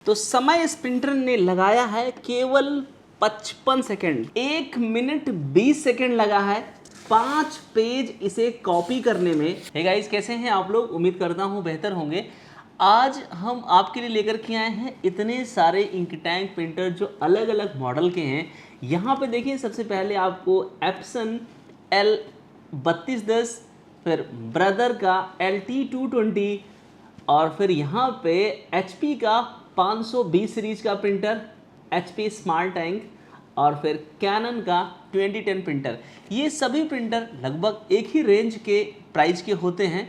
तो समय इस प्रिंटर ने लगाया है केवल 55 सेकेंड। 1 मिनट 20 सेकेंड लगा है 5 पेज इसे कॉपी करने में। हे गाइस, कैसे हैं आप लोग? उम्मीद करता हूँ बेहतर होंगे। आज हम आपके लिए लेकर के आए हैं इतने सारे इंक टैंक प्रिंटर जो अलग अलग मॉडल के हैं। यहाँ पे देखिए, सबसे पहले आपको एप्सन L3210, फिर ब्रदर का LT220 और फिर यहाँ पे HP का 520 सीरीज का प्रिंटर, HP स्मार्ट टैंक, और फिर कैनन का 2010 प्रिंटर। ये सभी प्रिंटर लगभग एक ही रेंज के प्राइस के होते हैं।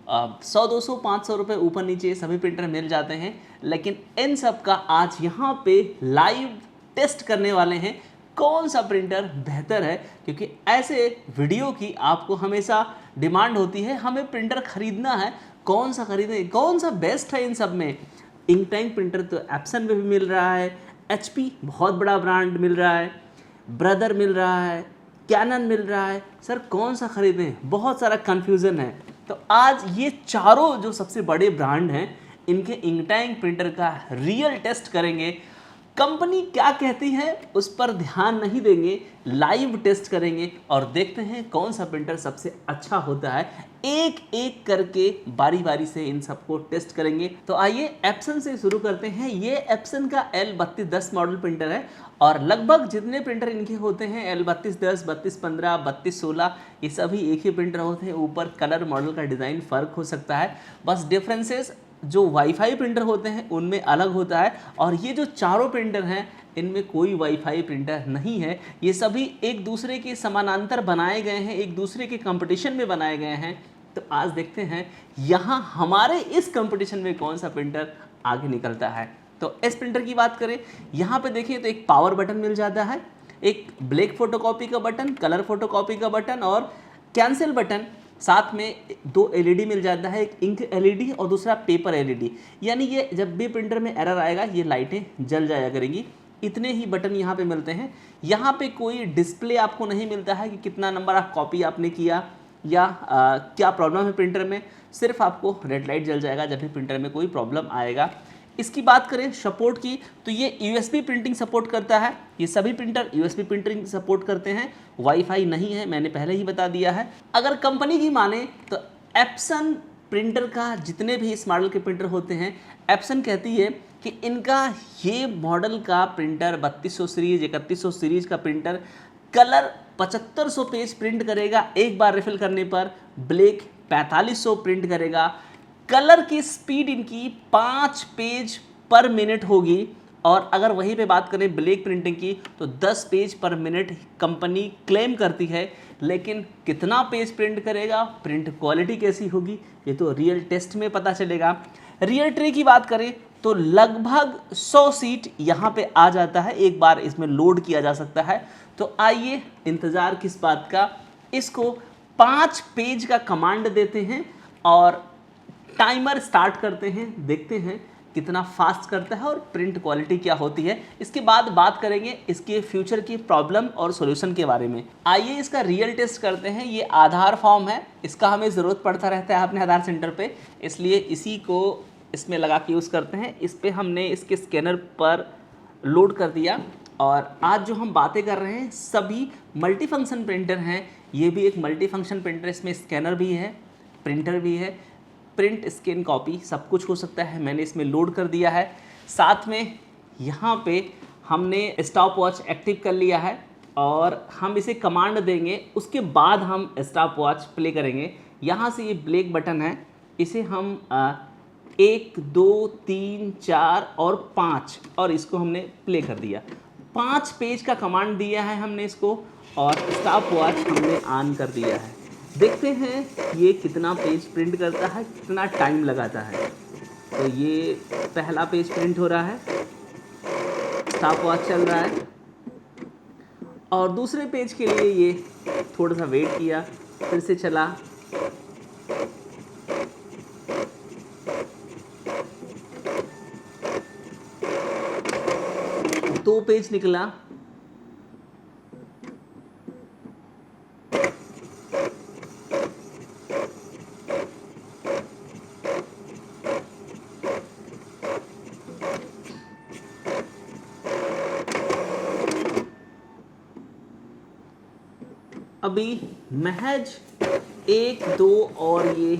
100, 200, 500 रुपये ऊपर नीचे सभी प्रिंटर मिल जाते हैं। लेकिन इन सब का आज यहाँ पे लाइव टेस्ट करने वाले हैं कौन सा प्रिंटर बेहतर है, क्योंकि ऐसे वीडियो की आपको हमेशा डिमांड होती है। हमें प्रिंटर खरीदना है, कौन सा खरीदें, कौन सा बेस्ट है। इन सब में इंक टैंक प्रिंटर तो एप्सन में भी मिल रहा है, HP बहुत बड़ा ब्रांड मिल रहा है, ब्रदर मिल रहा है, कैनन मिल रहा है। सर कौन सा खरीदें, बहुत सारा कन्फ्यूज़न है। तो आज ये चारों जो सबसे बड़े ब्रांड हैं, इनके इंक टैंक प्रिंटर का रियल टेस्ट करेंगे। कंपनी क्या कहती है उस पर ध्यान नहीं देंगे, लाइव टेस्ट करेंगे और देखते हैं कौन सा प्रिंटर सबसे अच्छा होता है। एक एक करके बारी बारी से इन सबको टेस्ट करेंगे। तो आइए एप्सन से शुरू करते हैं। ये एप्सन का L3210 मॉडल प्रिंटर है और लगभग जितने प्रिंटर इनके होते हैं L3210, 3215, 3216, ये सभी एक ही प्रिंटर होते हैं। ऊपर कलर मॉडल का डिज़ाइन फ़र्क हो सकता है, बस डिफरेंसेस जो वाईफाई प्रिंटर होते हैं उनमें अलग होता है। और ये जो चारों प्रिंटर हैं इनमें कोई वाईफाई प्रिंटर नहीं है। ये सभी एक दूसरे के समानांतर बनाए गए हैं, एक दूसरे के कंपटीशन में बनाए गए हैं। तो आज देखते हैं यहाँ हमारे इस कंपटीशन में कौन सा प्रिंटर आगे निकलता है। तो इस प्रिंटर की बात करें, यहाँ पे देखिए तो एक पावर बटन मिल जाता है, एक ब्लैक फोटोकॉपी का बटन, कलर फोटोकॉपी का बटन और कैंसिल बटन। साथ में 2 LED मिल जाता है, एक इंक LED और दूसरा पेपर LED। यानी ये जब भी प्रिंटर में एरर आएगा ये लाइटें जल जाया करेंगी। इतने ही बटन यहाँ पे मिलते हैं। यहाँ पे कोई डिस्प्ले आपको नहीं मिलता है कि कितना नंबर आप कॉपी आपने किया या क्या प्रॉब्लम है प्रिंटर में। सिर्फ आपको रेड लाइट जल जाएगा जब भी प्रिंटर में कोई प्रॉब्लम आएगा। इसकी बात करें सपोर्ट की, तो ये USB प्रिंटिंग सपोर्ट करता है। ये सभी प्रिंटर USB प्रिंटिंग सपोर्ट करते हैं, वाईफाई नहीं है, मैंने पहले ही बता दिया है। अगर कंपनी की माने तो एप्सन प्रिंटर का जितने भी इस मॉडल के प्रिंटर होते हैं, एप्सन कहती है कि इनका ये मॉडल का प्रिंटर 3200 सीरीज, 3100 सीरीज का प्रिंटर कलर 7500 पेज प्रिंट करेगा एक बार रिफिल करने पर, ब्लैक 4500 प्रिंट करेगा। कलर की स्पीड इनकी 5 पेज पर मिनट होगी। और अगर वहीं पे बात करें ब्लैक प्रिंटिंग की तो 10 पेज पर मिनट कंपनी क्लेम करती है। लेकिन कितना पेज प्रिंट करेगा, प्रिंट क्वालिटी कैसी होगी, ये तो रियल टेस्ट में पता चलेगा। रियल ट्रे की बात करें तो लगभग 100 सीट यहाँ पे आ जाता है, एक बार इसमें लोड किया जा सकता है। तो आइए इंतज़ार किस बात का, इसको 5 पेज का कमांड देते हैं और टाइमर स्टार्ट करते हैं, देखते हैं कितना फास्ट करता है और प्रिंट क्वालिटी क्या होती है। इसके बाद बात करेंगे इसके फ्यूचर की प्रॉब्लम और सॉल्यूशन के बारे में। आइए इसका रियल टेस्ट करते हैं। ये आधार फॉर्म है, इसका हमें ज़रूरत पड़ता रहता है अपने आधार सेंटर पे, इसलिए इसी को इसमें लगा के यूज़ करते हैं। इस पर हमने इसके स्कैनर पर लोड कर दिया। और आज जो हम बातें कर रहे हैं सभी मल्टीफंक्शन प्रिंटर हैं। ये भी एक मल्टीफंक्शन प्रिंटर, इसमें स्कैनर भी है, प्रिंटर भी है, प्रिंट स्कैन कॉपी सब कुछ हो सकता है। मैंने इसमें लोड कर दिया है। साथ में यहाँ पे हमने स्टॉप वॉच एक्टिव कर लिया है और हम इसे कमांड देंगे, उसके बाद हम स्टॉप वॉच प्ले करेंगे। यहाँ से ये ब्लैक बटन है, इसे हम 1, 2, 3, 4 और 5 और इसको हमने प्ले कर दिया। 5 पेज का कमांड दिया है हमने इसको और स्टॉप वॉच हमने ऑन कर दिया है। देखते हैं ये कितना पेज प्रिंट करता है, कितना टाइम लगाता है। तो ये पहला पेज प्रिंट हो रहा है, स्टॉप वॉच चल रहा है और दूसरे पेज के लिए ये थोड़ा सा वेट किया, फिर से चला। दो पेज निकला, अभी महज 1, 2 और ये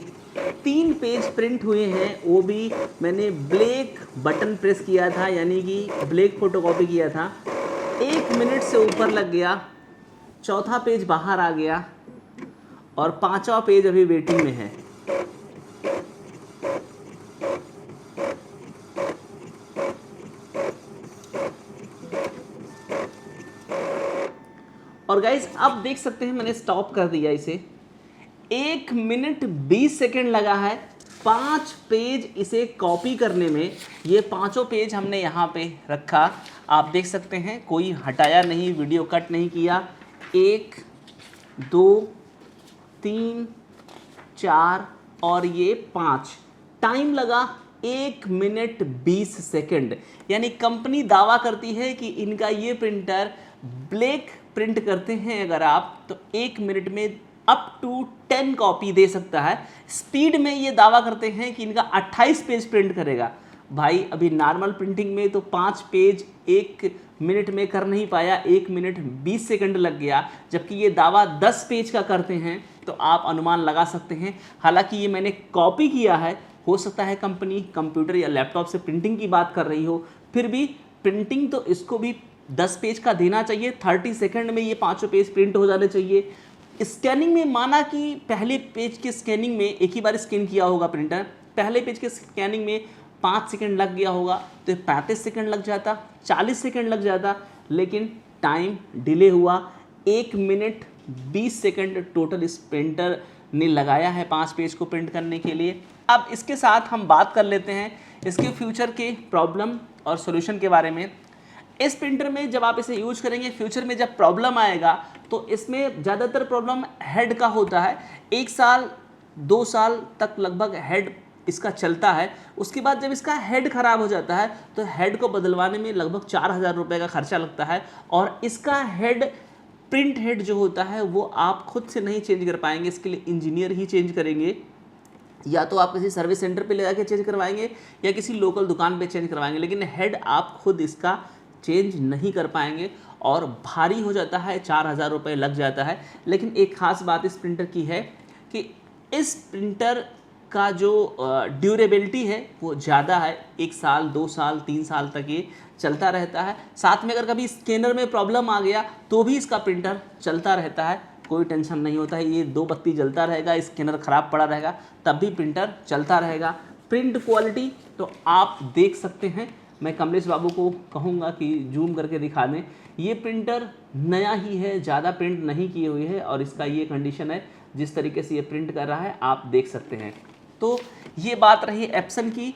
3 पेज प्रिंट हुए हैं, वो भी मैंने ब्लैक बटन प्रेस किया था, यानी कि ब्लैक फोटोकॉपी किया था। 1 मिनट से ऊपर लग गया, चौथा पेज बाहर आ गया और 5वां पेज अभी वेटिंग में है। और गाइस अब देख सकते हैं मैंने स्टॉप कर दिया इसे। 1 मिनट 20 सेकेंड लगा है 5 पेज इसे कॉपी करने में। ये 5 पेज हमने यहाँ पे रखा, आप देख सकते हैं, कोई हटाया नहीं, वीडियो कट नहीं किया। 1, 2, 3, 4 और ये 5। टाइम लगा 1 मिनट 20 सेकेंड। यानी कंपनी दावा करती है कि इनका ये प्रिंटर ब्लैक प्रिंट करते हैं अगर आप, तो 1 मिनट में अप टू 10 कॉपी दे सकता है। स्पीड में ये दावा करते हैं कि इनका 28 पेज प्रिंट करेगा। भाई अभी नॉर्मल प्रिंटिंग में तो 5 पेज 1 मिनट में कर नहीं पाया, 1 मिनट 20 सेकंड लग गया, जबकि ये दावा 10 पेज का करते हैं, तो आप अनुमान लगा सकते हैं। हालांकि ये मैंने कॉपी किया है, हो सकता है कंपनी कंप्यूटर या लैपटॉप से प्रिंटिंग की बात कर रही हो, फिर भी प्रिंटिंग तो इसको भी 10 पेज का देना चाहिए। 30 सेकंड में ये 5 पेज प्रिंट हो जाने चाहिए। स्कैनिंग में माना कि पहले पेज के स्कैनिंग में एक ही बार स्कैन किया होगा प्रिंटर, पहले पेज के स्कैनिंग में 5 सेकंड लग गया होगा, तो 35 सेकंड लग जाता, 40 सेकंड लग जाता, लेकिन टाइम डिले हुआ। 1 मिनट 20 सेकंड टोटल इस प्रिंटर ने लगाया है 5 पेज को प्रिंट करने के लिए। अब इसके साथ हम बात कर लेते हैं इसके फ्यूचर के प्रॉब्लम और सॉल्यूशन के बारे में। इस प्रिंटर में जब आप इसे यूज करेंगे, फ्यूचर में जब प्रॉब्लम आएगा तो इसमें ज़्यादातर प्रॉब्लम हेड का होता है। 1 साल 2 साल तक लगभग हेड इसका चलता है। उसके बाद जब इसका हेड ख़राब हो जाता है तो हेड को बदलवाने में लगभग 4000 रुपये का खर्चा लगता है। और इसका हेड, प्रिंट हेड जो होता है, वो आप खुद से नहीं चेंज कर पाएंगे, इसके लिए इंजीनियर ही चेंज करेंगे। या तो आप किसी सर्विस सेंटर पे ले जाके चेंज करवाएंगे या किसी लोकल दुकान पे चेंज करवाएंगे, लेकिन हेड आप खुद इसका चेंज नहीं कर पाएंगे और भारी हो जाता है, 4000 रुपये लग जाता है। लेकिन एक ख़ास बात इस प्रिंटर की है कि इस प्रिंटर का जो ड्यूरेबिलिटी है वो ज़्यादा है। 1 साल 2 साल 3 साल तक ये चलता रहता है। साथ में अगर कभी स्कैनर में प्रॉब्लम आ गया तो भी इसका प्रिंटर चलता रहता है, कोई टेंशन नहीं होता है। ये 2 बत्ती जलता रहेगा, स्कैनर ख़राब पड़ा रहेगा, तब भी प्रिंटर चलता रहेगा। प्रिंट क्वालिटी तो आप देख सकते हैं, मैं कमलेश बाबू को कहूँगा कि जूम करके दिखा दें। ये प्रिंटर नया ही है, ज़्यादा प्रिंट नहीं किए हुए है और इसका ये कंडीशन है, जिस तरीके से ये प्रिंट कर रहा है आप देख सकते हैं। तो ये बात रही एप्सन की।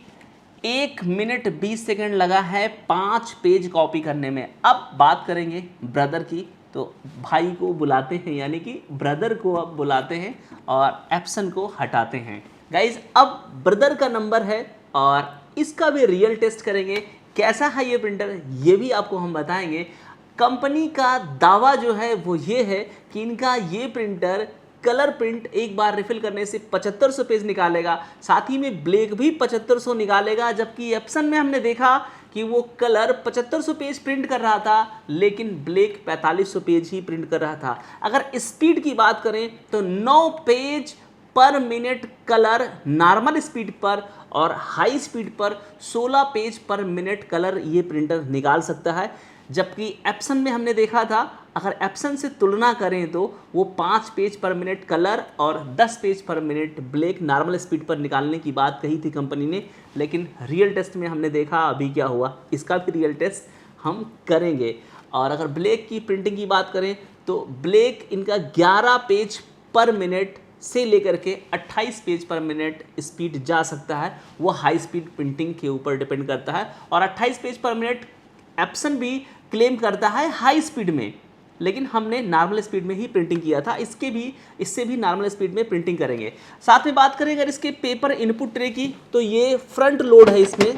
1 मिनट 20 सेकंड लगा है 5 पेज कॉपी करने में। अब बात करेंगे ब्रदर की, तो भाई को बुलाते हैं, यानी कि ब्रदर को अब बुलाते हैं और एप्सन को हटाते हैं। गाइज अब ब्रदर का नंबर है और इसका भी रियल टेस्ट करेंगे। कैसा है ये प्रिंटर ये भी आपको हम बताएंगे। कंपनी का दावा जो है वो ये है कि इनका ये प्रिंटर कलर प्रिंट एक बार रिफिल करने से 7500 पेज निकालेगा, साथ ही में ब्लैक भी 7500 निकालेगा। जबकि एप्सन में हमने देखा कि वो कलर 7500 पेज प्रिंट कर रहा था, लेकिन ब्लैक 4500 पेज ही प्रिंट कर रहा था। अगर स्पीड की बात करें तो 9 पेज पर मिनट कलर नॉर्मल स्पीड पर और हाई स्पीड पर 16 पेज पर मिनट कलर ये प्रिंटर निकाल सकता है। जबकि एप्सन में हमने देखा था, अगर एप्सन से तुलना करें तो वो 5 पेज पर मिनट कलर और 10 पेज पर मिनट ब्लैक नॉर्मल स्पीड पर निकालने की बात कही थी कंपनी ने। लेकिन रियल टेस्ट में हमने देखा अभी क्या हुआ, इसका भी रियल टेस्ट हम करेंगे। और अगर ब्लैक की प्रिंटिंग की बात करें तो ब्लैक इनका 11 पेज पर मिनट से लेकर के 28 पेज पर मिनट स्पीड जा सकता है। वो हाई स्पीड प्रिंटिंग के ऊपर डिपेंड करता है। और 28 पेज पर मिनट एप्सन भी क्लेम करता है हाई स्पीड में, लेकिन हमने नॉर्मल स्पीड में ही प्रिंटिंग किया था। इससे भी नॉर्मल स्पीड में प्रिंटिंग करेंगे। साथ में बात करें अगर इसके पेपर इनपुट ट्रे की, तो ये फ्रंट लोड है इसमें।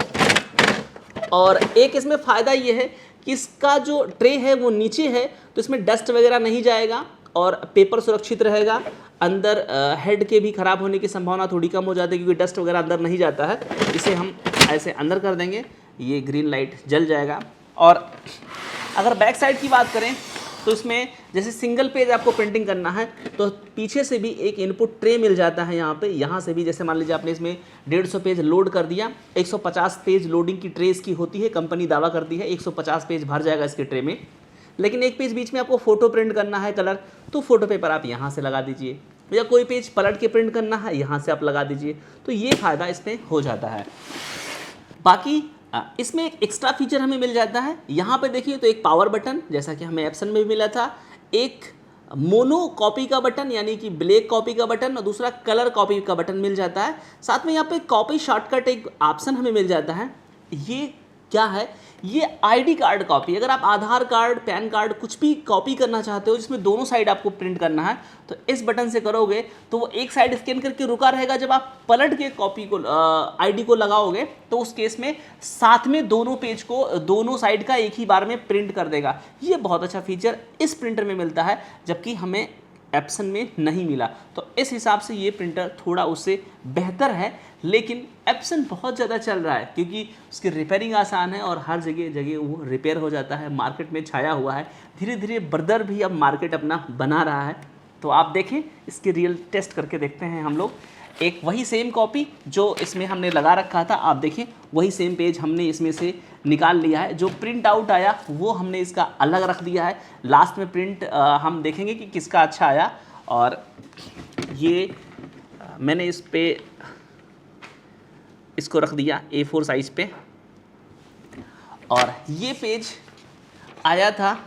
और एक इसमें फ़ायदा ये है कि इसका जो ट्रे है वो नीचे है, तो इसमें डस्ट वगैरह नहीं जाएगा और पेपर सुरक्षित रहेगा। अंदर हेड के भी ख़राब होने की संभावना थोड़ी कम हो जाती है, क्योंकि डस्ट वगैरह अंदर नहीं जाता है। इसे हम ऐसे अंदर कर देंगे, ये ग्रीन लाइट जल जाएगा। और अगर बैक साइड की बात करें तो इसमें जैसे सिंगल पेज आपको प्रिंटिंग करना है तो पीछे से भी एक इनपुट ट्रे मिल जाता है यहाँ पे, यहाँ से भी जैसे मान लीजिए आपने इसमें 150 पेज लोड कर दिया, 150 पेज लोडिंग की ट्रे इसकी होती है, कंपनी दावा करती है 150 पेज भर जाएगा इसके ट्रे में। लेकिन एक पेज बीच में आपको फोटो प्रिंट करना है कलर, तो फोटो पेपर आप यहाँ से लगा दीजिए, या कोई पेज पलट के प्रिंट करना है यहाँ से आप लगा दीजिए, तो ये फ़ायदा इसमें हो जाता है। बाकी इसमें एक एक्स्ट्रा फीचर हमें मिल जाता है, यहाँ पे देखिए तो एक पावर बटन जैसा कि हमें एप्सन में भी मिला था, एक मोनो कॉपी का बटन यानी कि ब्लैक कॉपी का बटन, और दूसरा कलर कॉपी का बटन मिल जाता है। साथ में यहाँ पे कॉपी शॉर्टकट एक ऑप्शन हमें मिल जाता है। ये क्या है, ये आईडी कार्ड कॉपी, अगर आप आधार कार्ड, पैन कार्ड कुछ भी कॉपी करना चाहते हो जिसमें दोनों साइड आपको प्रिंट करना है, तो इस बटन से करोगे तो वो एक साइड स्कैन करके रुका रहेगा, जब आप पलट के कॉपी को आईडी को लगाओगे तो उस केस में साथ में दोनों पेज को दोनों साइड का एक ही बार में प्रिंट कर देगा। ये बहुत अच्छा फीचर इस प्रिंटर में मिलता है, जबकि हमें एप्सन में नहीं मिला, तो इस हिसाब से ये प्रिंटर थोड़ा उससे बेहतर है। लेकिन एप्सन बहुत ज़्यादा चल रहा है क्योंकि उसकी रिपेयरिंग आसान है और हर जगह जगह वो रिपेयर हो जाता है, मार्केट में छाया हुआ है। धीरे धीरे ब्रदर भी अब मार्केट अपना बना रहा है, तो आप देखें इसके रियल टेस्ट करके देखते हैं हम लोग। एक वही सेम कॉपी जो इसमें हमने लगा रखा था, आप देखें वही सेम पेज हमने इसमें से निकाल लिया है, जो प्रिंट आउट आया वो हमने इसका अलग रख दिया है। लास्ट में प्रिंट हम देखेंगे कि किसका अच्छा आया, और ये मैंने इस पे इसको रख दिया A4 साइज पे, और ये पेज आया था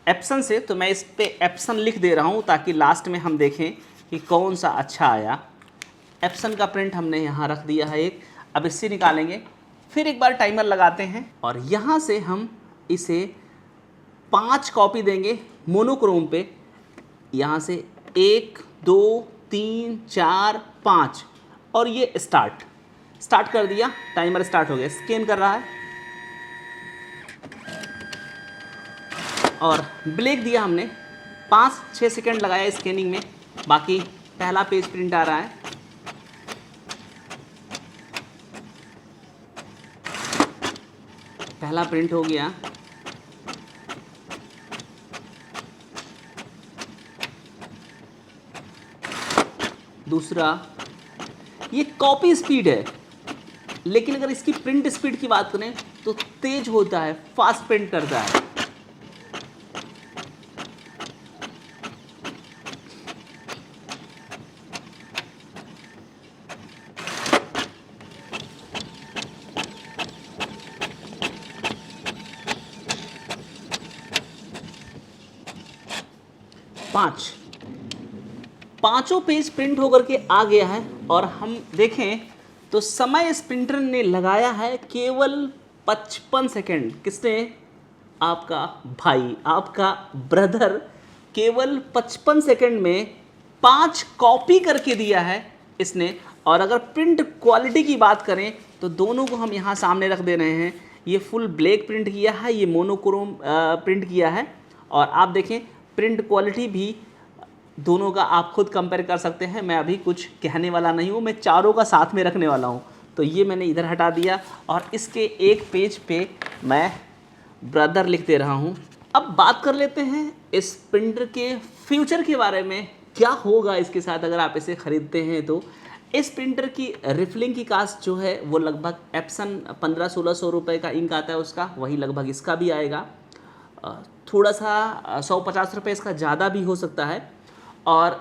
एप्सन से, तो मैं इस पे एप्सन लिख दे रहा हूँ ताकि लास्ट में हम देखें कि कौन सा अच्छा आया। एप्सन का प्रिंट हमने यहाँ रख दिया है एक, अब इससे निकालेंगे, फिर एक बार टाइमर लगाते हैं और यहाँ से हम इसे 5 कॉपी देंगे मोनोक्रोम पे। यहाँ से 1 2 3 4 5 और ये स्टार्ट कर दिया, टाइमर स्टार्ट हो गया, स्कैन कर रहा है और ब्लैक दिया हमने, 5-6 सेकंड लगाया स्कैनिंग में। बाकी पहला पेज प्रिंट आ रहा है, पहला प्रिंट हो गया, दूसरा। ये कॉपी स्पीड है, लेकिन अगर इसकी प्रिंट स्पीड की बात करें तो तेज होता है, फास्ट प्रिंट करता है। पांचों पेज प्रिंट होकर के आ गया है, और हम देखें तो समय इस प्रिंटर ने लगाया है केवल 55 सेकेंड। किसने? आपका भाई, आपका ब्रदर, केवल 55 सेकेंड में 5 कॉपी करके दिया है इसने। और अगर प्रिंट क्वालिटी की बात करें तो दोनों को हम यहाँ सामने रख दे रहे हैं। ये फुल ब्लैक प्रिंट किया है, ये मोनोक्रोम प्रिंट किया है, और आप देखें प्रिंट क्वालिटी भी दोनों का आप खुद कंपेयर कर सकते हैं। मैं अभी कुछ कहने वाला नहीं हूँ, मैं चारों का साथ में रखने वाला हूँ। तो ये मैंने इधर हटा दिया और इसके एक पेज पे मैं ब्रदर लिख दे रहा हूँ। अब बात कर लेते हैं इस प्रिंटर के फ्यूचर के बारे में, क्या होगा इसके साथ अगर आप इसे ख़रीदते हैं तो। इस प्रिंटर की रिफिलिंग की कास्ट जो है वो लगभग एप्सन 1500-1600 रुपये का इंक आता है उसका, वही लगभग इसका भी आएगा। थोड़ा सा 150 रुपये इसका ज़्यादा भी हो सकता है। और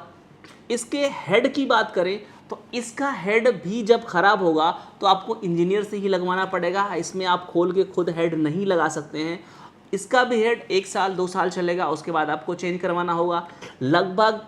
इसके हेड की बात करें तो इसका हेड भी जब ख़राब होगा तो आपको इंजीनियर से ही लगवाना पड़ेगा, इसमें आप खोल के खुद हेड नहीं लगा सकते हैं। इसका भी हेड 1 साल 2 साल चलेगा, उसके बाद आपको चेंज करवाना होगा। लगभग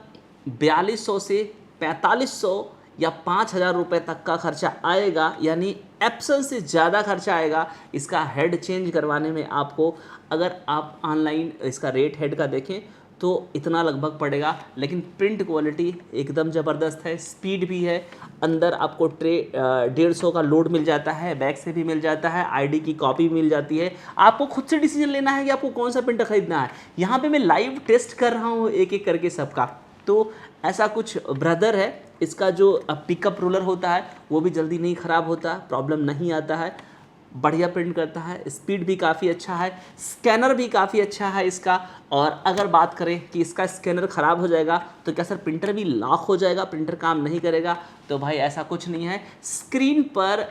4200 से 4500 या 5000 रुपये तक का खर्चा आएगा, यानी एप्सन से ज़्यादा खर्चा आएगा इसका हेड चेंज करवाने में आपको। अगर आप ऑनलाइन इसका रेट हेड का देखें तो इतना लगभग पड़ेगा, लेकिन प्रिंट क्वालिटी एकदम ज़बरदस्त है, स्पीड भी है। अंदर आपको ट्रे 150 का लोड मिल जाता है, बैक से भी मिल जाता है, आईडी की कॉपी मिल जाती है। आपको खुद से डिसीजन लेना है कि आपको कौन सा प्रिंटर ख़रीदना है। यहाँ पे मैं लाइव टेस्ट कर रहा हूँ एक एक करके सबका। तो ऐसा कुछ ब्रदर है, इसका जो पिकअप रोलर होता है वो भी जल्दी नहीं ख़राब होता, प्रॉब्लम नहीं आता है। बढ़िया प्रिंट करता है, स्पीड भी काफ़ी अच्छा है, स्कैनर भी काफ़ी अच्छा है इसका। और अगर बात करें कि इसका स्कैनर ख़राब हो जाएगा तो क्या सर प्रिंटर भी लॉक हो जाएगा, प्रिंटर काम नहीं करेगा? तो भाई ऐसा कुछ नहीं है। स्क्रीन पर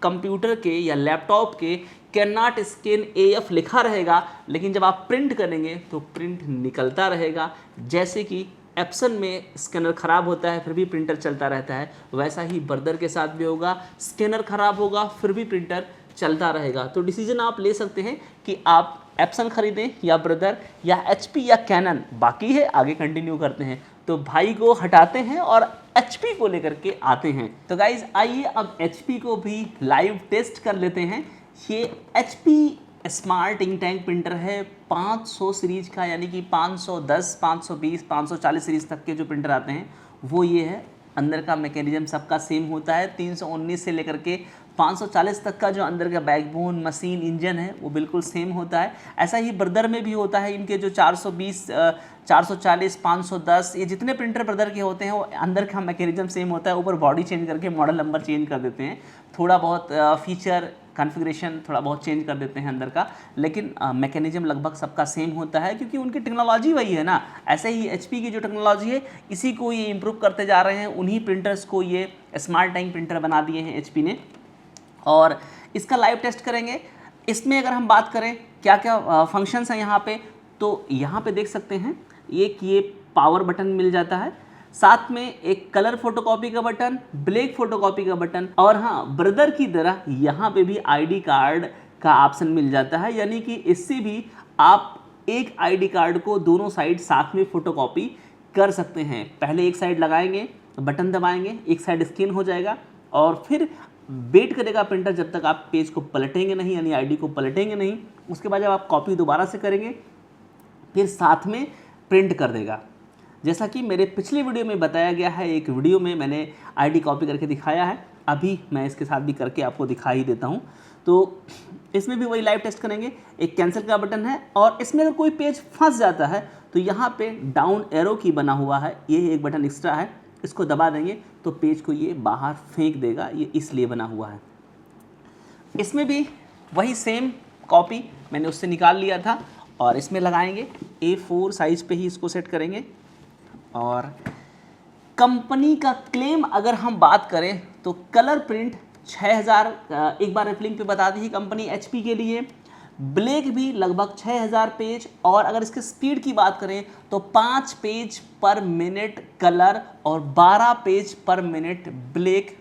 कंप्यूटर के या लैपटॉप के कैन नॉट स्कैन AF लिखा रहेगा, लेकिन जब आप प्रिंट करेंगे तो प्रिंट निकलता रहेगा। जैसे कि एप्सन में स्कैनर ख़राब होता है फिर भी प्रिंटर चलता रहता है, वैसा ही ब्रदर के साथ भी होगा, स्कैनर ख़राब होगा फिर भी प्रिंटर चलता रहेगा। तो डिसीजन आप ले सकते हैं कि आप एप्सन खरीदें या ब्रदर या HP या कैनन। बाकी है आगे कंटिन्यू करते हैं। तो भाई को हटाते हैं और HP को लेकर के आते हैं। तो गाइज आइए अब HP को भी लाइव टेस्ट कर लेते हैं। ये HP smart ink tank printer है 500 सीरीज का, यानी कि 510, 520, 540 सीरीज तक के जो प्रिंटर आते हैं वो ये है। अंदर का मैकेनिज्म सबका सेम होता है। 319 से लेकर के 540 तक का जो अंदर का बैकबोन, मशीन, इंजन है वो बिल्कुल सेम होता है। ऐसा ही ब्रदर में भी होता है। इनके जो 420, 440, 510 ये जितने प्रिंटर ब्रदर के होते हैं वो अंदर का मैकेनिज्म सेम होता है। ऊपर बॉडी चेंज करके मॉडल नंबर चेंज कर देते हैं, थोड़ा बहुत फीचर कॉन्फ़िगरेशन थोड़ा बहुत चेंज कर देते हैं अंदर का, लेकिन मैकेनिज्म लगभग सबका सेम होता है क्योंकि उनकी टेक्नोलॉजी वही है ना। ऐसे ही HP की जो टेक्नोलॉजी है इसी को ये इम्प्रूव करते जा रहे हैं। उन्हीं प्रिंटर्स को ये स्मार्ट टैंक प्रिंटर बना दिए हैं HP ने, और इसका लाइव टेस्ट करेंगे। इसमें अगर हम बात करें क्या क्या फंक्शंस हैं यहाँ पे, तो यहाँ पे देख सकते हैं एक ये पावर बटन मिल जाता है, साथ में एक कलर फोटोकॉपी का बटन, ब्लैक फोटोकॉपी का बटन, और हाँ ब्रदर की तरह यहाँ पे भी ID कार्ड का ऑप्शन मिल जाता है। यानी कि इससे भी आप एक ID कार्ड को दोनों साइड साथ में फोटोकॉपी कर सकते हैं। पहले एक साइड लगाएंगे, बटन दबाएंगे, एक साइड स्कैन हो जाएगा और फिर वेट करेगा प्रिंटर जब तक आप पेज को पलटेंगे नहीं, यानी ID को पलटेंगे नहीं। उसके बाद जब आप कॉपी दोबारा से करेंगे फिर साथ में प्रिंट कर देगा। जैसा कि मेरे पिछले वीडियो में बताया गया है, एक वीडियो में मैंने ID कॉपी करके दिखाया है, अभी मैं इसके साथ भी करके आपको दिखा ही देता हूँ। तो इसमें भी वही लाइव टेस्ट करेंगे। एक कैंसिल का बटन है और इसमें अगर कोई पेज फंस जाता है तो यहाँ पे डाउन एरो की बना हुआ है, ये एक बटन एक्स्ट्रा है, इसको दबा देंगे तो पेज को ये बाहर फेंक देगा, ये इसलिए बना हुआ है। इसमें भी वही सेम कॉपी मैंने उससे निकाल लिया था और इसमें लगाएंगे। A4 साइज़ पे ही इसको सेट करेंगे। और कंपनी का क्लेम अगर हम बात करें तो कलर प्रिंट 6000, एक बार रिफलिंग पे बता दी कंपनी HP के लिए। ब्लैक भी लगभग 6000 पेज, और अगर इसके स्पीड की बात करें तो 5 पेज पर मिनट कलर और 12 पेज पर मिनट ब्लैक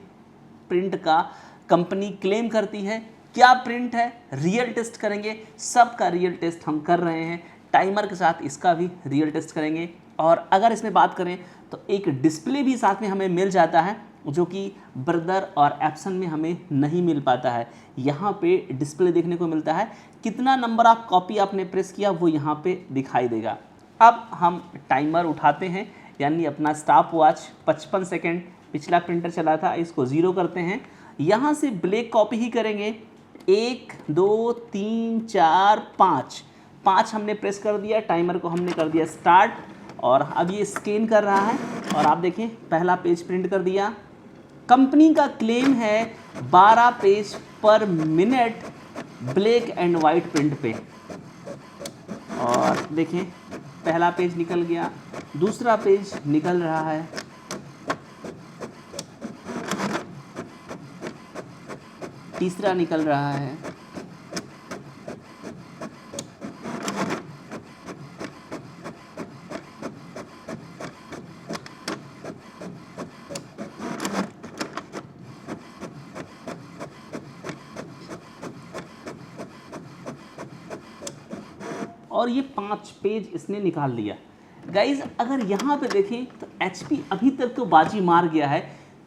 प्रिंट का कंपनी क्लेम करती है। क्या प्रिंट है, रियल टेस्ट करेंगे, सबका रियल टेस्ट हम कर रहे हैं, टाइमर के साथ इसका भी रियल टेस्ट करेंगे। और अगर इसमें बात करें तो एक डिस्प्ले भी साथ में हमें मिल जाता है जो कि ब्रदर और एप्सन में हमें नहीं मिल पाता है। यहाँ पे डिस्प्ले देखने को मिलता है, कितना नंबर ऑफ कॉपी आपने प्रेस किया वो यहाँ पे दिखाई देगा। अब हम टाइमर उठाते हैं, यानी अपना स्टॉप वॉच 55 सेकेंड पिछला प्रिंटर चला था, इसको 0 करते हैं। यहाँ से ब्लैक कॉपी ही करेंगे। 1 2 3 4 5 हमने प्रेस कर दिया, टाइमर को हमने कर दिया स्टार्ट, और अब ये स्कैन कर रहा है और आप देखें पहला पेज प्रिंट कर दिया। कंपनी का क्लेम है 12 पेज पर minute black and white print पे, और देखें पहला पेज निकल गया, दूसरा पेज निकल रहा है, तीसरा निकल रहा है, और ये 5 पेज इसने निकाल लिया। गाइज अगर यहाँ पे देखें तो HP अभी तक तो बाजी मार गया है।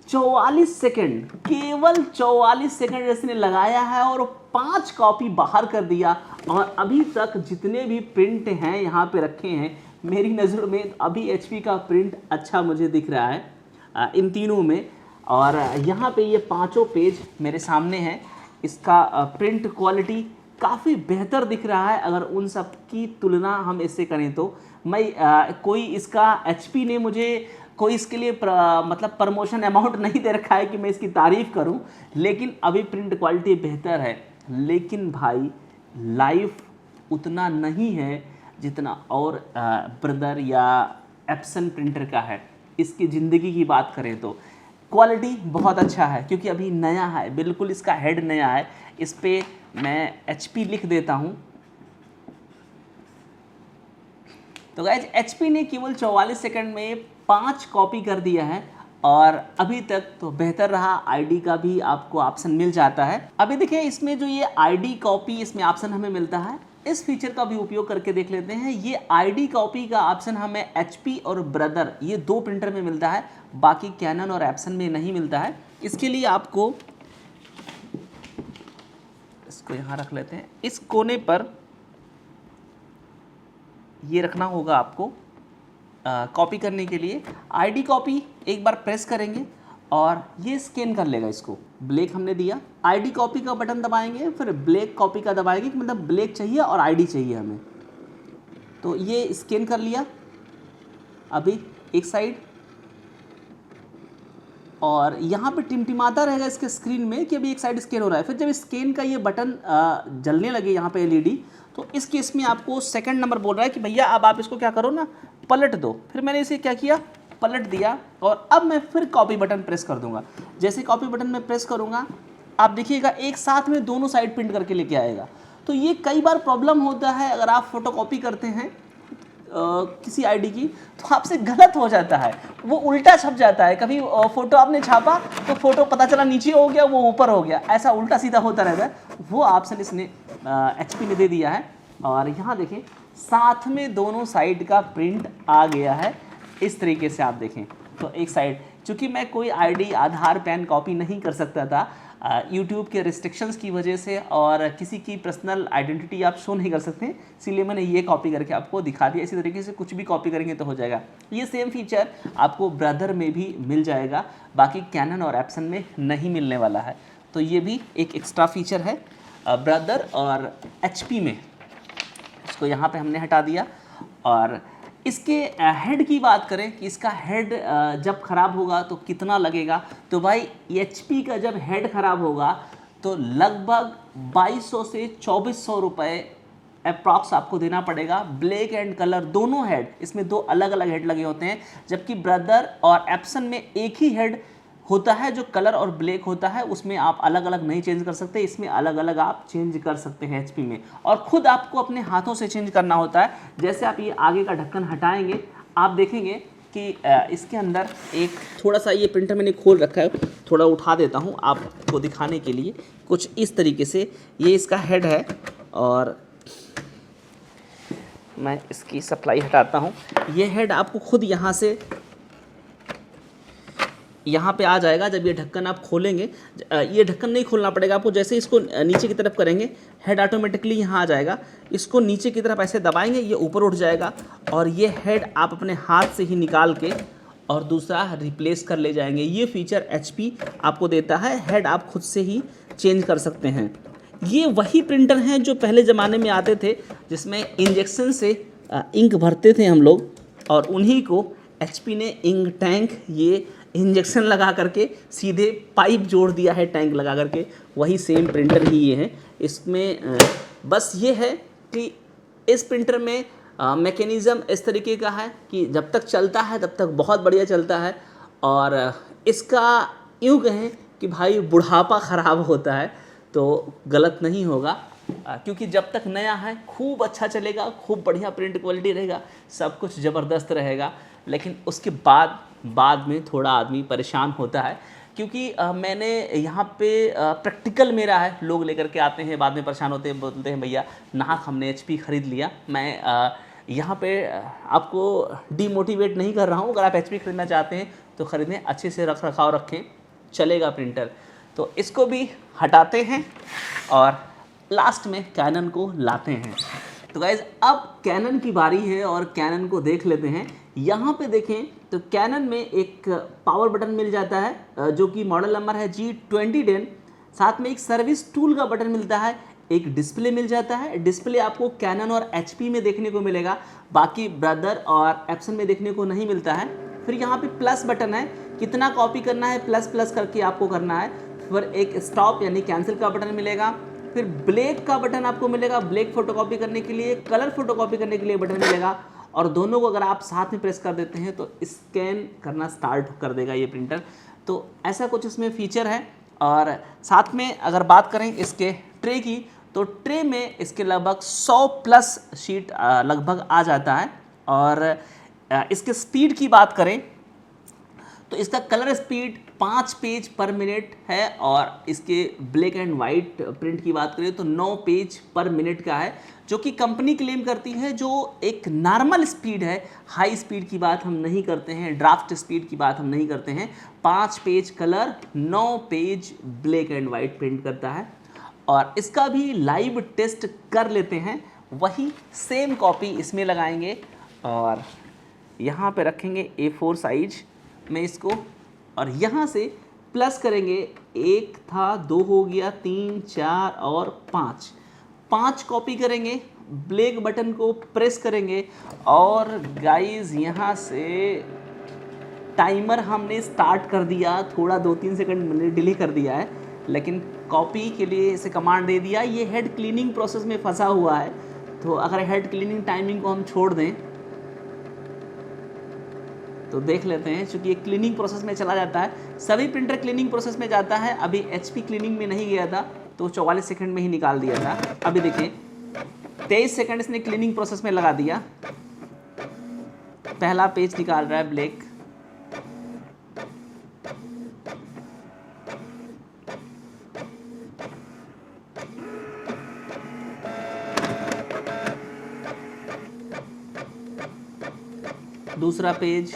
44 सेकेंड, केवल 44 सेकेंड इसने लगाया है और 5 कॉपी बाहर कर दिया। और अभी तक जितने भी प्रिंट हैं यहाँ पे रखे हैं, मेरी नज़र में अभी HP का प्रिंट अच्छा मुझे दिख रहा है इन तीनों में। और यहाँ पे ये 5 पेज मेरे सामने हैं, इसका प्रिंट क्वालिटी काफ़ी बेहतर दिख रहा है अगर उन सब की तुलना हम इससे करें तो। मैं कोई इसका HP ने मुझे कोई इसके लिए मतलब प्रमोशन अमाउंट नहीं दे रखा है कि मैं इसकी तारीफ़ करूं, लेकिन अभी प्रिंट क्वालिटी बेहतर है। लेकिन भाई लाइफ उतना नहीं है जितना और ब्रदर या एप्सन प्रिंटर का है। इसकी ज़िंदगी की बात करें तो क्वालिटी बहुत अच्छा है, क्योंकि अभी नया है, बिल्कुल इसका हेड नया है। इस पे मैं HP लिख देता हूँ। तो गाइज HP ने केवल 44 सेकंड में 5 कॉपी कर दिया है, और अभी तक तो बेहतर रहा। ID का भी आपको ऑप्शन मिल जाता है। अभी देखिए इसमें जो ये ID कॉपी इसमें ऑप्शन हमें मिलता है, इस फीचर का भी उपयोग करके देख लेते हैं। ये ID कॉपी का ऑप्शन हमें HP और ब्रदर ये 2 प्रिंटर में मिलता है, बाकी कैनन और एप्सन में नहीं मिलता है। इसके लिए आपको इसको यहाँ रख लेते हैं, इस कोने पर ये रखना होगा आपको कॉपी करने के लिए। ID कॉपी एक बार प्रेस करेंगे और ये स्कैन कर लेगा इसको। ब्लैक हमने दिया, ID कॉपी का बटन दबाएंगे, फिर ब्लैक कॉपी का दबाएंगे, मतलब ब्लैक चाहिए और ID चाहिए हमें। तो ये स्कैन कर लिया अभी एक साइड, और यहाँ पे टिमटिमाता रहेगा इसके स्क्रीन में कि अभी एक साइड स्कैन हो रहा है। फिर जब स्कैन का ये बटन जलने लगे यहाँ पे LED, तो इस केस में आपको सेकंड नंबर बोल रहा है कि भैया अब आप इसको क्या करो ना, पलट दो। फिर मैंने इसे क्या किया, पलट दिया, और अब मैं फिर कॉपी बटन प्रेस कर दूंगा। जैसे कॉपी बटन में प्रेस करूंगा, आप देखिएगा एक साथ में दोनों साइड प्रिंट करके लेके आएगा। तो ये कई बार प्रॉब्लम होता है अगर आप फोटो कॉपी करते हैं किसी ID की, तो आपसे गलत हो जाता है, वो उल्टा छप जाता है। कभी फ़ोटो आपने छापा तो फ़ोटो पता चला नीचे हो गया, वो ऊपर हो गया, ऐसा उल्टा सीधा होता रहता है। वो ऑप्शन इसने HP ने दे दिया है। और यहाँ देखें साथ में दोनों साइड का प्रिंट आ गया है। इस तरीके से आप देखें तो एक साइड, चूँकि मैं कोई ID आधार पैन कॉपी नहीं कर सकता था यूट्यूब के रिस्ट्रिक्शंस की वजह से, और किसी की पर्सनल आइडेंटिटी आप शो नहीं कर सकते, इसीलिए मैंने ये कॉपी करके आपको दिखा दिया। इसी तरीके से कुछ भी कॉपी करेंगे तो हो जाएगा। ये सेम फीचर आपको ब्रदर में भी मिल जाएगा, बाकी कैनन और एप्सन में नहीं मिलने वाला है। तो ये भी एक एक्स्ट्रा फीचर है ब्रदर और HP में। इसको यहाँ पे हमने हटा दिया। और इसके हेड की बात करें कि इसका हेड जब ख़राब होगा तो कितना लगेगा, तो भाई HP का जब हेड ख़राब होगा तो लगभग 2200 से 2400 रुपये अप्रॉक्स आपको देना पड़ेगा। ब्लैक एंड कलर दोनों हेड, इसमें 2 अलग अलग हेड लगे होते हैं, जबकि ब्रदर और एप्सन में एक ही हेड होता है जो कलर और ब्लैक होता है, उसमें आप अलग अलग नहीं चेंज कर सकते। इसमें अलग अलग आप चेंज कर सकते हैं HP में, और ख़ुद आपको अपने हाथों से चेंज करना होता है। जैसे आप ये आगे का ढक्कन हटाएंगे, आप देखेंगे कि इसके अंदर एक थोड़ा सा, ये प्रिंटर मैंने खोल रखा है, थोड़ा उठा देता हूँ आपको दिखाने के लिए। कुछ इस तरीके से ये इसका हेड है, और मैं इसकी सप्लाई हटाता हूँ। ये हेड आपको खुद यहाँ पे आ जाएगा। जब ये ढक्कन आप खोलेंगे, ये ढक्कन नहीं खोलना पड़ेगा आपको, जैसे इसको नीचे की तरफ करेंगे हेड ऑटोमेटिकली यहाँ आ जाएगा। इसको नीचे की तरफ ऐसे दबाएंगे, ये ऊपर उठ जाएगा, और ये हेड आप अपने हाथ से ही निकाल के और दूसरा रिप्लेस कर ले जाएंगे। ये फीचर HP आपको देता है, हेड आप खुद से ही चेंज कर सकते हैं। ये वही प्रिंटर हैं जो पहले ज़माने में आते थे, जिसमें इंजेक्शन से इंक भरते थे हम लोग, और उन्हीं को HP ने इंक टैंक ये इंजेक्शन लगा करके सीधे पाइप जोड़ दिया है टैंक लगा करके। वही सेम प्रिंटर ही ये है। इसमें बस ये है कि इस प्रिंटर में मैकेनिज़्म इस तरीके का है कि जब तक चलता है तब तक बहुत बढ़िया चलता है, और इसका यूँ कहें कि भाई बुढ़ापा ख़राब होता है तो गलत नहीं होगा, क्योंकि जब तक नया है खूब अच्छा चलेगा, खूब बढ़िया प्रिंट क्वालिटी रहेगा, सब कुछ ज़बरदस्त रहेगा। लेकिन उसके बाद में थोड़ा आदमी परेशान होता है, क्योंकि मैंने यहाँ पे प्रैक्टिकल मेरा है, लोग लेकर के आते हैं, बाद में परेशान होते हैं, बोलते हैं भैया नाहक हमने HP ख़रीद लिया। मैं यहाँ पे आपको डीमोटिवेट नहीं कर रहा हूँ। अगर आप HP ख़रीदना चाहते हैं तो ख़रीदें, अच्छे से रख रखाव रखें, चलेगा प्रिंटर। तो इसको भी हटाते हैं और लास्ट में कैनन को लाते हैं। तो गाइज़ अब कैनन की बारी है और कैनन को देख लेते हैं। यहाँ पे देखें तो कैनन में एक पावर बटन मिल जाता है जो कि मॉडल नंबर है G2010। साथ में एक सर्विस टूल का बटन मिलता है, एक डिस्प्ले मिल जाता है। डिस्प्ले आपको कैनन और HP में देखने को मिलेगा, बाकी ब्रदर और एप्सन में देखने को नहीं मिलता है। फिर यहाँ पे प्लस बटन है, कितना कॉपी करना है प्लस प्लस करके आपको करना है। फिर एक स्टॉप यानी कैंसिल का बटन मिलेगा, फिर ब्लैक का बटन आपको मिलेगा ब्लैक फोटोकॉपी करने के लिए, कलर फोटोकॉपी करने के लिए बटन मिलेगा, और दोनों को अगर आप साथ में प्रेस कर देते हैं तो स्कैन करना स्टार्ट कर देगा ये प्रिंटर। तो ऐसा कुछ इसमें फीचर है। और साथ में अगर बात करें इसके ट्रे की, तो ट्रे में इसके लगभग 100 प्लस शीट लगभग आ जाता है। और इसके स्पीड की बात करें तो इसका कलर स्पीड 5 पेज पर मिनट है, और इसके ब्लैक एंड वाइट प्रिंट की बात करें तो 9 पेज पर मिनट का है, जो कि कंपनी क्लेम करती है जो एक नॉर्मल स्पीड है। हाई स्पीड की बात हम नहीं करते हैं, ड्राफ्ट स्पीड की बात हम नहीं करते हैं। 5 page colour, 9 page black and white print करता है। और इसका भी लाइव टेस्ट कर लेते हैं, वही सेम कॉपी इसमें लगाएंगे और यहाँ पे रखेंगे A4 साइज में इसको, और यहाँ से प्लस करेंगे। 1 था, 2 हो गया, 3, 4 और 5 कॉपी करेंगे। ब्लैक बटन को प्रेस करेंगे और गाइस यहाँ से टाइमर हमने स्टार्ट कर दिया। थोड़ा 2-3 सेकंड मैंने डिले कर दिया है, लेकिन कॉपी के लिए इसे कमांड दे दिया। ये हेड क्लीनिंग प्रोसेस में फंसा हुआ है, तो अगर हेड क्लीनिंग टाइमिंग को हम छोड़ दें तो देख लेते हैं, क्योंकि ये क्लीनिंग प्रोसेस में चला जाता है। सभी प्रिंटर क्लीनिंग प्रोसेस में जाता है। अभी HP क्लीनिंग में नहीं गया था, तो 44 सेकंड में ही निकाल दिया था। अभी देखिए 23 सेकंड इसने क्लीनिंग प्रोसेस में लगा दिया। पहला पेज निकाल रहा है ब्लैक। दूसरा पेज,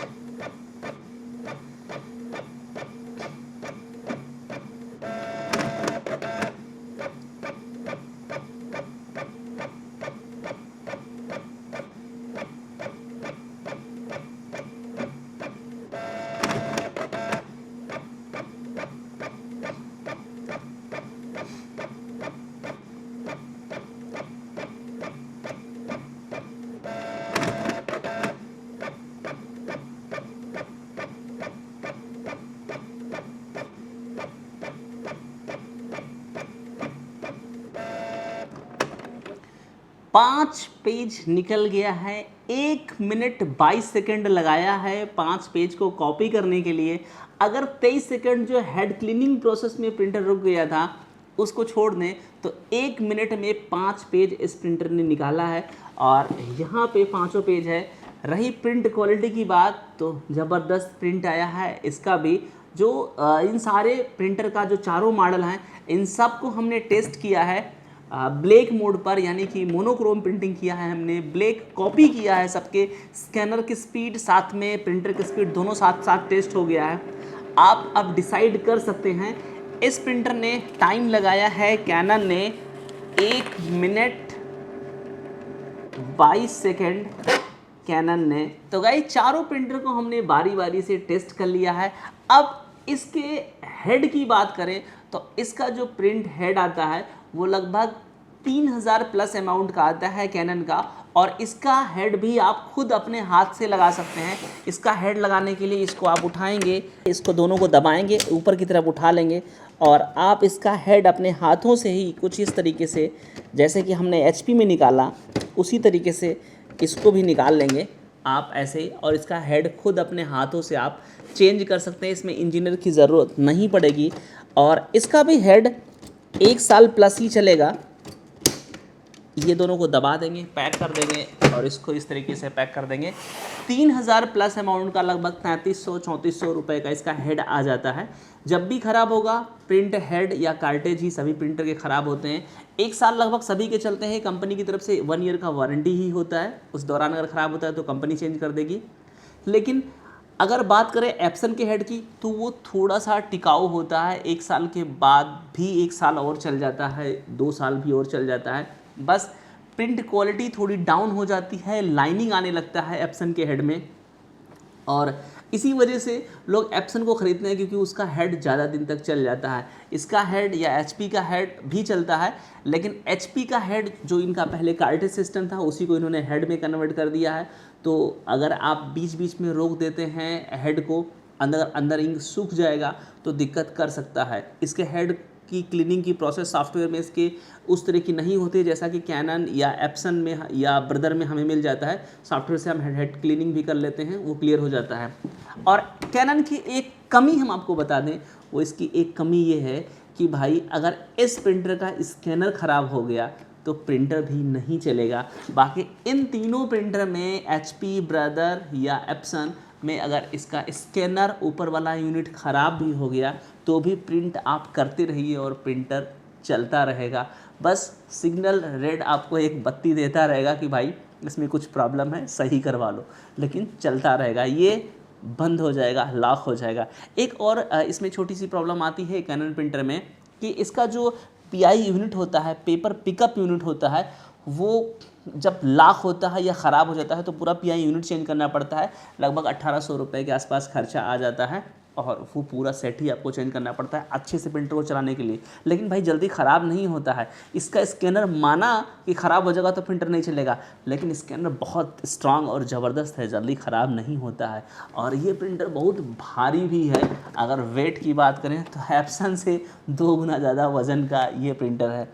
पाँच पेज निकल गया है। 1 मिनट 22 सेकंड लगाया है 5 पेज को कॉपी करने के लिए। अगर 23 सेकंड जो हेड क्लीनिंग प्रोसेस में प्रिंटर रुक गया था उसको छोड़ दें तो 1 मिनट में 5 पेज इस प्रिंटर ने निकाला है। और यहाँ पे 5 पेज है। रही प्रिंट क्वालिटी की बात, तो ज़बरदस्त प्रिंट आया है इसका भी। जो इन सारे प्रिंटर का जो चारों मॉडल हैं, इन सब को हमने टेस्ट किया है ब्लैक मोड पर, यानी कि मोनोक्रोम प्रिंटिंग किया है हमने, ब्लैक कॉपी किया है सबके। स्कैनर की स्पीड साथ में प्रिंटर की स्पीड दोनों साथ साथ टेस्ट हो गया है। आप अब डिसाइड कर सकते हैं। इस प्रिंटर ने टाइम लगाया है कैनन ने 1 मिनट 22 सेकेंड कैनन ने। तो गाइस चारों प्रिंटर को हमने बारी बारी से टेस्ट कर लिया है। अब इसके हेड की बात करें तो इसका जो प्रिंट हेड आता है वो लगभग 3000 प्लस अमाउंट का आता है कैनन का। और इसका हेड भी आप खुद अपने हाथ से लगा सकते हैं। इसका हेड लगाने के लिए इसको आप उठाएंगे, इसको दोनों को दबाएंगे, ऊपर की तरफ उठा लेंगे और आप इसका हेड अपने हाथों से ही कुछ इस तरीके से, जैसे कि हमने HP में निकाला उसी तरीके से इसको भी निकाल लेंगे आप ऐसे ही। और इसका हेड खुद अपने हाथों से आप चेंज कर सकते हैं, इसमें इंजीनियर की ज़रूरत नहीं पड़ेगी। और इसका भी हेड 1 साल प्लस ही चलेगा। ये दोनों को दबा देंगे, पैक कर देंगे और इसको इस तरीके से पैक कर देंगे। 3000 प्लस अमाउंट का लगभग 3300-3400 रुपये का इसका हेड आ जाता है। जब भी ख़राब होगा, प्रिंट हेड या कार्टेज ही सभी प्रिंटर के ख़राब होते हैं। 1 साल लगभग सभी के चलते हैं। कंपनी की तरफ से 1 ईयर का वारंटी ही होता है। उस दौरान अगर ख़राब होता है तो कंपनी चेंज कर देगी। लेकिन अगर बात करें एप्सन के हेड की तो वो थोड़ा सा टिकाऊ होता है। 1 साल के बाद भी 1 साल और चल जाता है, 2 साल भी और चल जाता है। बस प्रिंट क्वालिटी थोड़ी डाउन हो जाती है, लाइनिंग आने लगता है एप्सन के हेड में। और इसी वजह से लोग एप्सन को ख़रीदते हैं क्योंकि उसका हेड ज़्यादा दिन तक चल जाता है। इसका हेड या HP का हेड भी चलता है, लेकिन HP का हेड जो इनका पहले कार्टेज सिस्टम था उसी को इन्होंने हेड में कन्वर्ट कर दिया है। तो अगर आप बीच बीच में रोक देते हैं हेड को, अंदर इंक सूख जाएगा तो दिक्कत कर सकता है। इसके हेड की क्लीनिंग की प्रोसेस सॉफ्टवेयर में इसके उस तरह की नहीं होती है जैसा कि कैनन या एप्सन में या ब्रदर में हमें मिल जाता है। सॉफ्टवेयर से हम हेड क्लीनिंग भी कर लेते हैं, वो क्लियर हो जाता है। और कैनन की एक कमी हम आपको बता दें, वो इसकी एक कमी ये है कि भाई अगर इस प्रिंटर का स्कैनर ख़राब हो गया तो प्रिंटर भी नहीं चलेगा। बाकी इन तीनों प्रिंटर में HP, ब्रदर या एप्सन में अगर इसका स्कैनर ऊपर वाला यूनिट ख़राब भी हो गया तो भी प्रिंट आप करते रहिए और प्रिंटर चलता रहेगा। बस सिग्नल रेड आपको एक बत्ती देता रहेगा कि भाई इसमें कुछ प्रॉब्लम है, सही करवा लो, लेकिन चलता रहेगा, ये बंद हो जाएगा, लॉक हो जाएगा। एक और इसमें छोटी सी प्रॉब्लम आती है कैनन प्रिंटर में कि इसका जो PI यूनिट होता है, पेपर पिकअप यूनिट होता है, वो जब लॉक होता है या ख़राब हो जाता है तो पूरा PI यूनिट चेंज करना पड़ता है। लगभग 1800 रुपये के आसपास खर्चा आ जाता है और वो पूरा सेट ही आपको चेंज करना पड़ता है अच्छे से प्रिंटर को चलाने के लिए। लेकिन भाई जल्दी ख़राब नहीं होता है। इसका स्कैनर माना कि ख़राब हो जाएगा तो प्रिंटर नहीं चलेगा, लेकिन स्कैनर बहुत स्ट्रांग और ज़बरदस्त है, जल्दी ख़राब नहीं होता है। और ये प्रिंटर बहुत भारी भी है। अगर वेट की बात करें तो एप्सन से 2 गुना ज़्यादा वज़न का ये प्रिंटर है।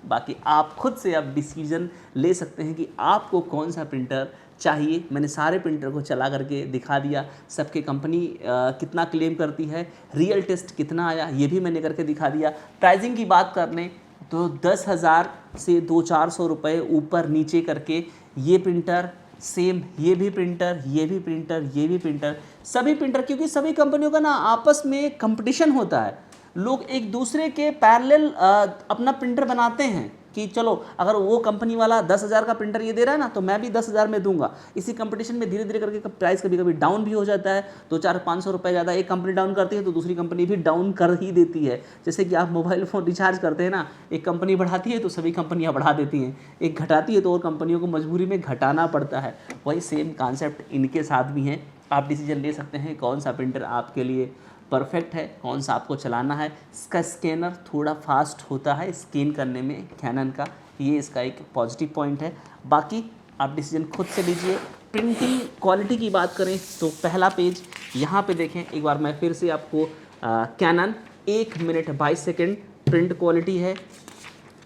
बाकी आप खुद से अब डिसीजन ले सकते हैं कि आपको कौन सा प्रिंटर चाहिए। मैंने सारे प्रिंटर को चला करके दिखा दिया, सबके कंपनी कितना क्लेम करती है, रियल टेस्ट कितना आया ये भी मैंने करके दिखा दिया। प्राइसिंग की बात कर लें तो 10,000 से 200-400 रुपये ऊपर नीचे करके ये प्रिंटर सेम, ये भी प्रिंटर, ये भी प्रिंटर, ये भी प्रिंटर, सभी प्रिंटर, क्योंकि सभी कंपनियों का ना आपस में कंपटीशन होता है। लोग एक दूसरे के पैरेलल अपना प्रिंटर बनाते हैं कि चलो अगर वो कंपनी वाला 10,000 का प्रिंटर ये दे रहा है ना तो मैं भी 10,000 में दूंगा। इसी कंपटीशन में धीरे धीरे करके प्राइस कभी कभी डाउन भी हो जाता है, 200-500 रुपये ज़्यादा एक कंपनी डाउन करती है तो दूसरी कंपनी भी डाउन कर ही देती है। जैसे कि आप मोबाइल फ़ोन रिचार्ज करते हैं ना, एक कंपनी बढ़ाती है तो सभी कंपनियाँ बढ़ा देती हैं, एक घटाती है तो और कंपनियों को मजबूरी में घटाना पड़ता है। वही सेम कॉन्सेप्ट इनके साथ भी हैं। आप डिसीजन ले सकते हैं कौन सा प्रिंटर आपके लिए परफेक्ट है, कौन सा आपको चलाना है। इसका स्कैनर थोड़ा फास्ट होता है स्कैन करने में कैनन का, ये इसका एक पॉजिटिव पॉइंट है। बाकी आप डिसीजन खुद से लीजिए। प्रिंटिंग क्वालिटी की बात करें तो पहला पेज यहाँ पे देखें, एक बार मैं फिर से आपको Canon 1 minute 22 second print quality है।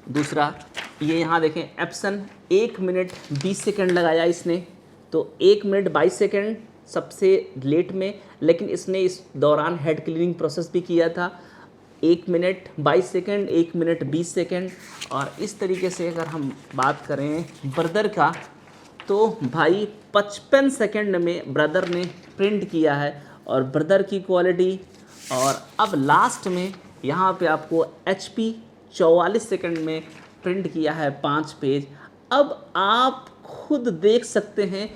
दूसरा ये यहाँ देखें एप्सन 1 मिनट 20 सेकेंड लगाया इसने, तो 1 मिनट 22 सेकेंड सबसे लेट में, लेकिन इसने इस दौरान हेड क्लीनिंग प्रोसेस भी किया था। 1 मिनट 22 सेकेंड, 1 मिनट 20 सेकेंड। और इस तरीके से अगर हम बात करें ब्रदर का तो भाई 55 सेकेंड में ब्रदर ने प्रिंट किया है और ब्रदर की क्वालिटी। और अब लास्ट में यहाँ पे आपको HP 44 सेकेंड में प्रिंट किया है 5 पेज। अब आप खुद देख सकते हैं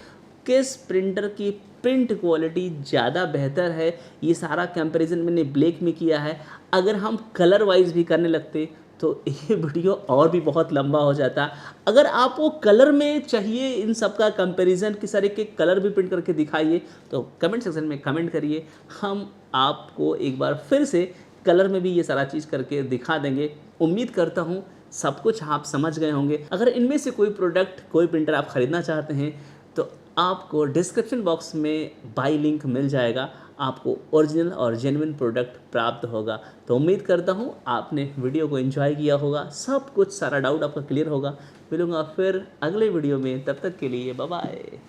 किस प्रिंटर की प्रिंट क्वालिटी ज़्यादा बेहतर है। ये सारा कंपैरिजन मैंने ब्लैक में किया है। अगर हम कलर वाइज भी करने लगते तो ये वीडियो और भी बहुत लंबा हो जाता। अगर आपको कलर में चाहिए इन सब का कंपैरिजन, कि सारे के कलर भी प्रिंट करके दिखाइए, तो कमेंट सेक्शन में कमेंट करिए, हम आपको एक बार फिर से कलर में भी ये सारा चीज़ करके दिखा देंगे। उम्मीद करता हूँ सब कुछ आप समझ गए होंगे। अगर इनमें से कोई प्रोडक्ट, कोई प्रिंटर आप ख़रीदना चाहते हैं तो आपको डिस्क्रिप्शन बॉक्स में बाय लिंक मिल जाएगा, आपको ओरिजिनल और जेन्युइन प्रोडक्ट प्राप्त होगा। तो उम्मीद करता हूँ आपने वीडियो को एंजॉय किया होगा, सब कुछ सारा डाउट आपका क्लियर होगा। मिलूंगा फिर अगले वीडियो में, तब तक के लिए बाय बाय।